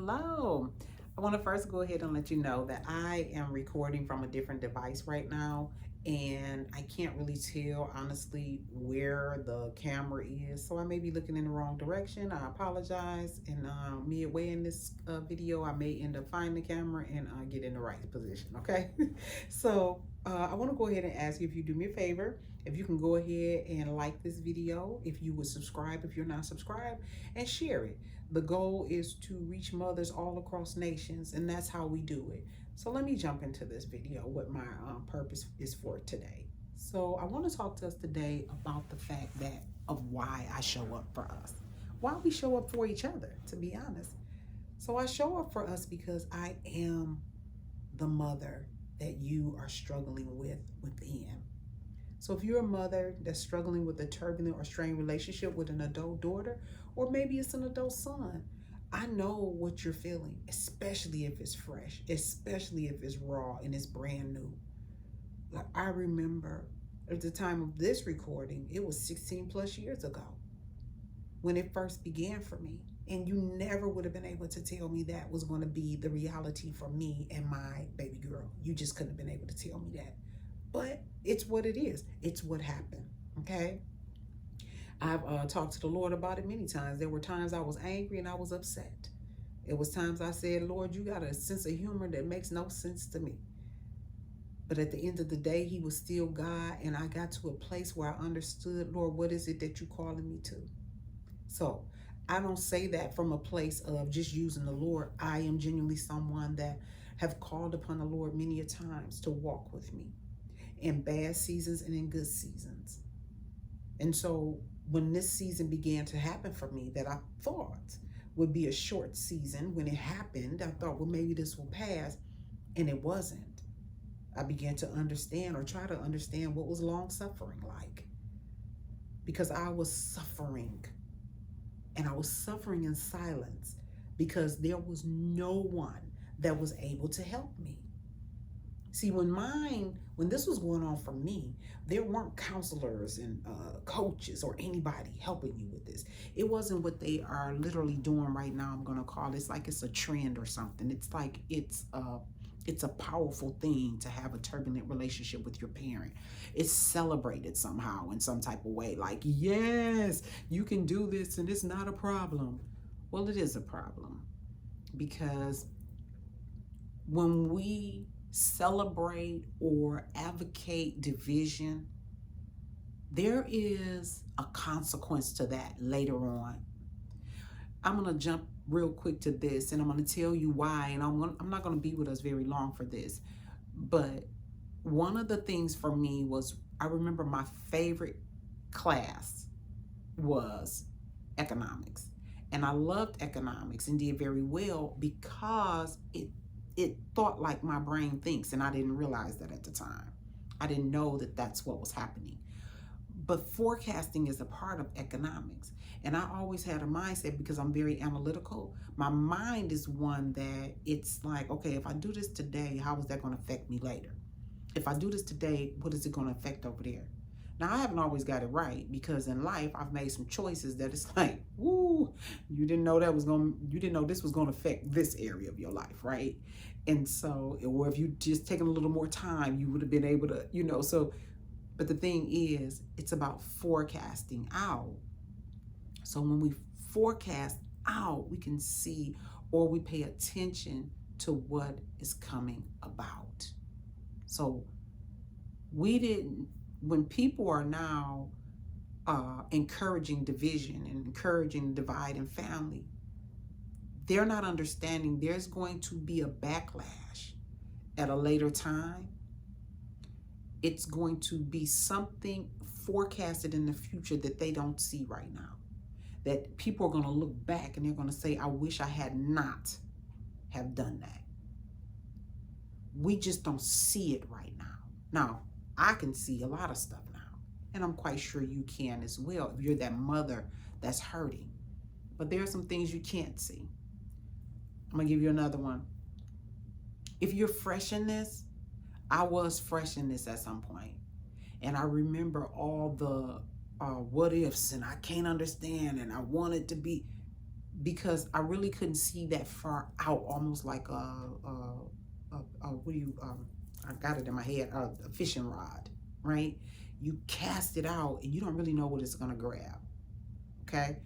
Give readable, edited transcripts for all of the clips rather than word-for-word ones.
Hello. I want to first go ahead and let you know that I am recording from a different device right now, and I can't really tell honestly where the camera is. So I may be looking in the wrong direction. I apologize. And midway in this video, I may end up finding the camera and get in the right position. Okay. I want to go ahead and ask you if you do me a favor. If you can go ahead and like this video, if you would subscribe if you're not subscribed, and share it. The goal is to reach mothers all across nations, and that's how we do it. So let me jump into this video, what my purpose is for today. So I want to talk to us today about the fact that of why I show up for us, why we show up for each other, to be honest. So I show up for us because I am the mother that you are struggling with within. So if you're a mother that's struggling with a turbulent or strained relationship with an adult daughter, or maybe it's an adult son, I know what you're feeling, especially if it's fresh, especially if it's raw and it's brand new. Like I remember at the time of this recording, it was 16 plus years ago when it first began for me. And you never would have been able to tell me that was going to be the reality for me and my baby girl. You just couldn't have been able to tell me that. But it's what it is. It's what happened. Okay. I've talked to the Lord about it many times. There were times I was angry and I was upset. It was times I said, Lord, you got a sense of humor that makes no sense to me. But at the end of the day, he was still God. And I got to a place where I understood, Lord, what is it that you're calling me to? So I don't say that from a place of just using the Lord. I am genuinely someone that have called upon the Lord many a times to walk with me in bad seasons and in good seasons. And so when this season began to happen for me, that I thought would be a short season, when it happened, I thought, well, maybe this will pass. And it wasn't. I began to understand, or try to understand, what was long suffering like. Because I was suffering. And I was suffering in silence because there was no one that was able to help me. See, when this was going on for me, there weren't counselors and coaches or anybody helping you with this. It wasn't what they are literally doing right now. I'm going to call this like it's a trend or something. It's like it's a powerful thing to have a turbulent relationship with your parent. It's celebrated somehow in some type of way. Like, yes, you can do this and it's not a problem. Well, it is a problem, because when we celebrate or advocate division, there is a consequence to that later on. I'm going to jump real quick to this, and I'm going to tell you why, and I'm not going to be with us very long for this. But one of the things for me was, I remember my favorite class was economics. And I loved economics and did very well because it thought like my brain thinks, and I didn't realize that at the time. I didn't know that that's what was happening. But forecasting is a part of economics. And I always had a mindset, because I'm very analytical. My mind is one that it's like, okay, if I do this today, how is that going to affect me later? If I do this today, what is it going to affect over there? Now, I haven't always got it right, because in life, I've made some choices that it's like, woo, you didn't know this was going to affect this area of your life, right? And so, or if you just taken a little more time, you would have been able to, but the thing is, it's about forecasting out. So when we forecast out, we can see, or we pay attention to what is coming about. So when people are now encouraging division and encouraging divide in family, they're not understanding there's going to be a backlash at a later time. It's going to be something forecasted in the future that they don't see right now. That people are going to look back and they're going to say, I wish I had not have done that. We just don't see it right now. Now, I can see a lot of stuff now, and I'm quite sure you can as well if you're that mother that's hurting. But there are some things you can't see. I'm going to give you another one. If you're fresh in this, I was fresh in this at some point. And I remember all the what ifs, and I can't understand, and I want it to be. because I really couldn't see that far out, almost like what do you, I got it in my head, a fishing rod, right? You cast it out and you don't really know what it's going to grab. Okay.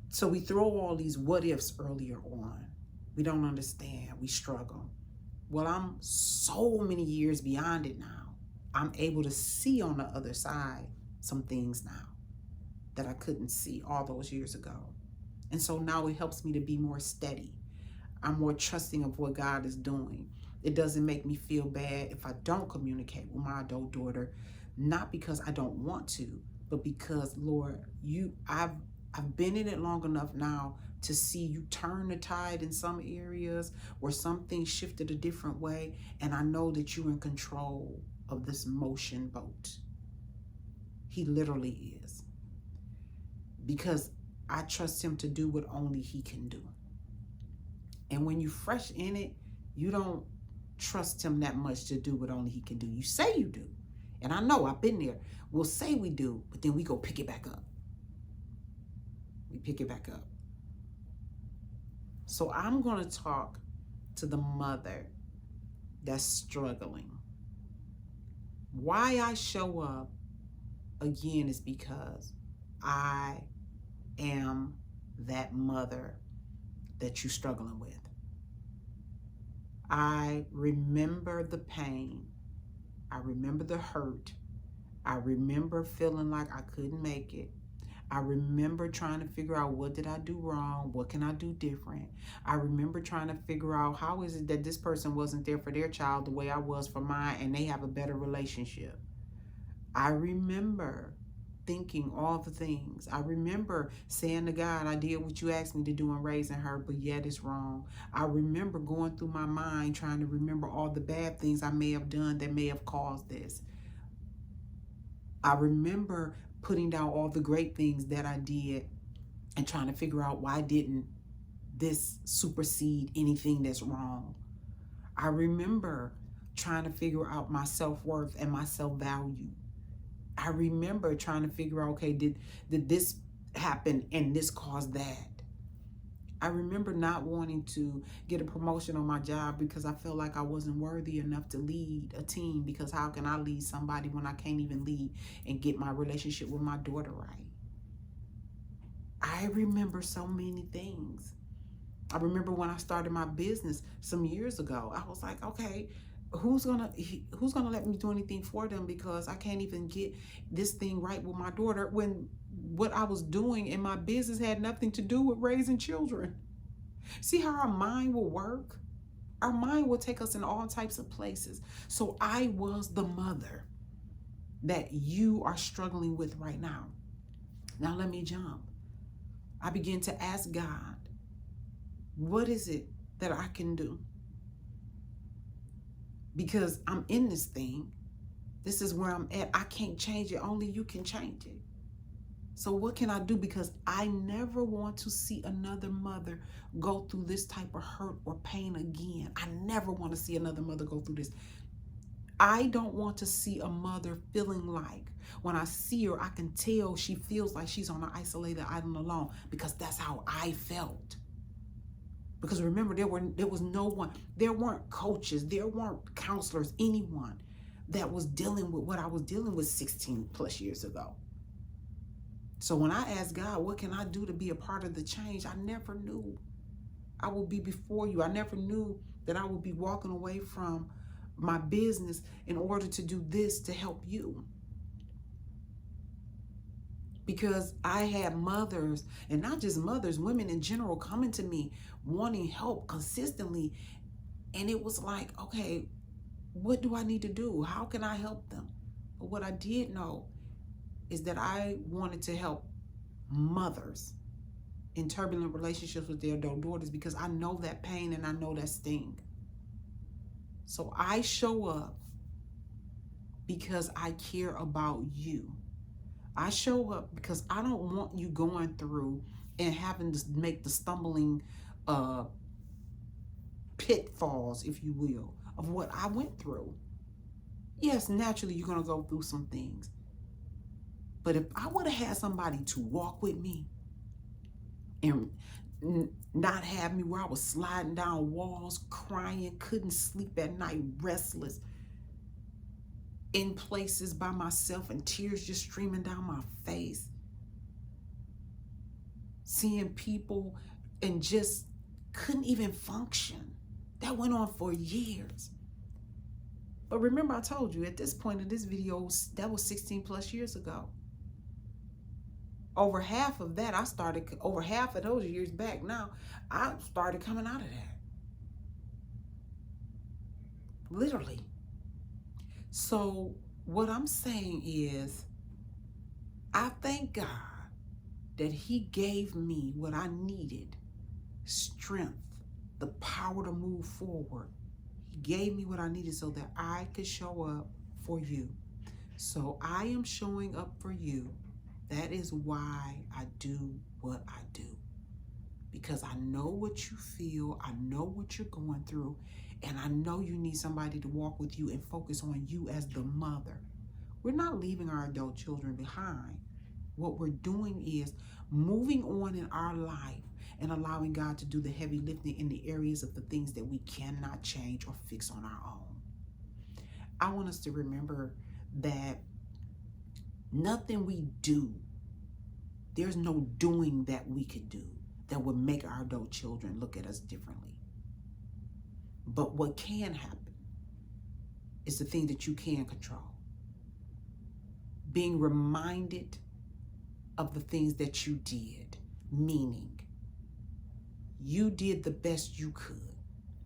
So we throw all these what ifs earlier on. We don't understand. We struggle. Well, I'm so many years beyond it now. I'm able to see on the other side some things now that I couldn't see all those years ago. And so now it helps me to be more steady. I'm more trusting of what God is doing. It doesn't make me feel bad if I don't communicate with my adult daughter, not because I don't want to, but because, Lord, I've been in it long enough now to see you turn the tide in some areas where some things shifted a different way. And I know that you're in control of this motion boat. He literally is. Because I trust him to do what only he can do. And when you're fresh in it, you don't trust him that much to do what only he can do. You say you do. And I know, I've been there. We'll say we do, but then we go pick it back up. We pick it back up. So I'm going to talk to the mother that's struggling. Why I show up again is because I am that mother that you're struggling with. I remember the pain. I remember the hurt. I remember feeling like I couldn't make it. I remember trying to figure out, what did I do wrong? What can I do different? I remember trying to figure out, how is it that this person wasn't there for their child the way I was for mine, and they have a better relationship? I remember thinking all the things. I remember saying to God, I did what you asked me to do in raising her, but yet it's wrong. I remember going through my mind trying to remember all the bad things I may have done that may have caused this. I remember putting down all the great things that I did and trying to figure out, why didn't this supersede anything that's wrong? I remember trying to figure out my self-worth and my self-value. I remember trying to figure out, okay, did this happen and this caused that? I remember not wanting to get a promotion on my job because I felt like I wasn't worthy enough to lead a team, because how can I lead somebody when I can't even lead and get my relationship with my daughter right? I remember so many things. I remember when I started my business some years ago, I was like, okay, who's gonna let me do anything for them, because I can't even get this thing right with my daughter, when what I was doing in my business had nothing to do with raising children. See how our mind will work? Our mind will take us in all types of places. So I was the mother that you are struggling with right now. Now let me jump. I began to ask God, what is it that I can do? Because I'm in this thing. This is where I'm at. I can't change it. Only you can change it. So what can I do? Because I never want to see another mother go through this type of hurt or pain again. I never want to see another mother go through this. I don't want to see a mother feeling like, when I see her, I can tell she feels like she's on an isolated island alone, because that's how I felt. Because remember, there was no one, there weren't coaches, there weren't counselors, anyone that was dealing with what I was dealing with 16 plus years ago. So when I asked God, what can I do to be a part of the change? I never knew I would be before you. I never knew that I would be walking away from my business in order to do this to help you. Because I had mothers, and not just mothers, women in general, coming to me wanting help consistently. And it was like, okay, what do I need to do? How can I help them? But what I did know is that I wanted to help mothers in turbulent relationships with their adult daughters, because I know that pain and I know that sting. So I show up because I care about you. I show up because I don't want you going through and having to make the stumbling pitfalls, if you will, of what I went through. Yes, naturally you're going to go through some things. But if I would have had somebody to walk with me and not have me where I was sliding down walls, crying, couldn't sleep at night, restless, in places by myself and tears just streaming down my face. Seeing people and just couldn't even function. That went on for years. But remember, I told you at this point in this video, that was 16 plus years ago. Over half of that, over half of those years back now, I started coming out of that. Literally. So what I'm saying is, I thank God that he gave me what I needed, strength, the power to move forward. He gave me what I needed so that I could show up for you. So I am showing up for you. That is why I do what I do. Because I know what you feel, I know what you're going through, and I know you need somebody to walk with you and focus on you as the mother. We're not leaving our adult children behind. What we're doing is moving on in our life and allowing God to do the heavy lifting in the areas of the things that we cannot change or fix on our own. I want us to remember that nothing we do, there's no doing that we could do that would make our adult children look at us differently. But what can happen is the thing that you can control. Being reminded of the things that you did, meaning you did the best you could.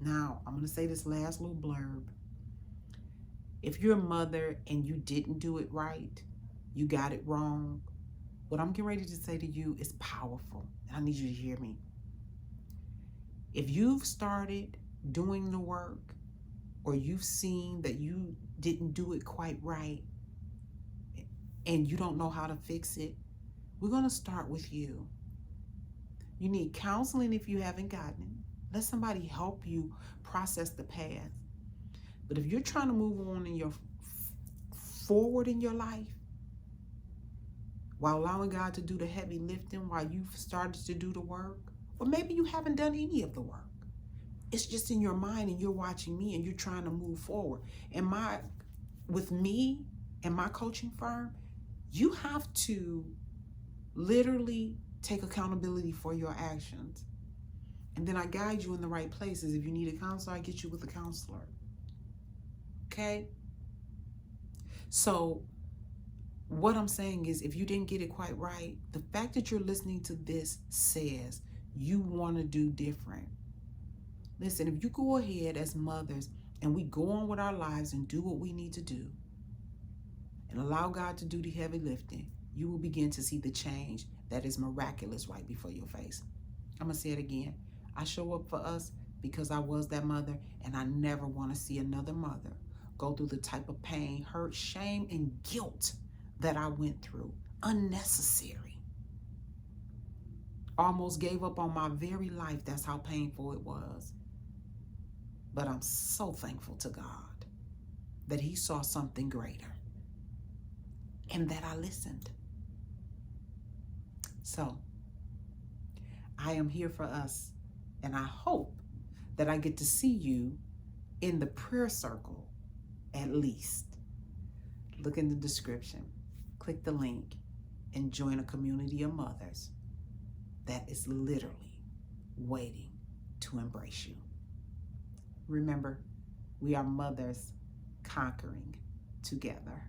Now, I'm going to say this last little blurb. If you're a mother and you didn't do it right, you got it wrong, what I'm getting ready to say to you is powerful. And I need you to hear me. If you've started doing the work, or you've seen that you didn't do it quite right, and you don't know how to fix it, we're going to start with you. You need counseling if you haven't gotten it. Let somebody help you process the past. But if you're trying to move on in your forward in your life, while allowing God to do the heavy lifting, while you've started to do the work, or maybe you haven't done any of the work. It's just in your mind and you're watching me and you're trying to move forward. And with me and my coaching firm, you have to literally take accountability for your actions. And then I guide you in the right places. If you need a counselor, I get you with a counselor. Okay? So what I'm saying is, if you didn't get it quite right, the fact that you're listening to this says you want to do different. Listen, if you go ahead as mothers and we go on with our lives and do what we need to do and allow God to do the heavy lifting, you will begin to see the change that is miraculous right before your face. I'm going to say it again. I show up for us because I was that mother, and I never want to see another mother go through the type of pain, hurt, shame, and guilt that I went through. Unnecessary. Almost gave up on my very life. That's how painful it was. But I'm so thankful to God that he saw something greater and that I listened. So I am here for us, and I hope that I get to see you in the prayer circle at least. Look in the description, click the link, and join a community of mothers that is literally waiting to embrace you. Remember, we are mothers conquering together.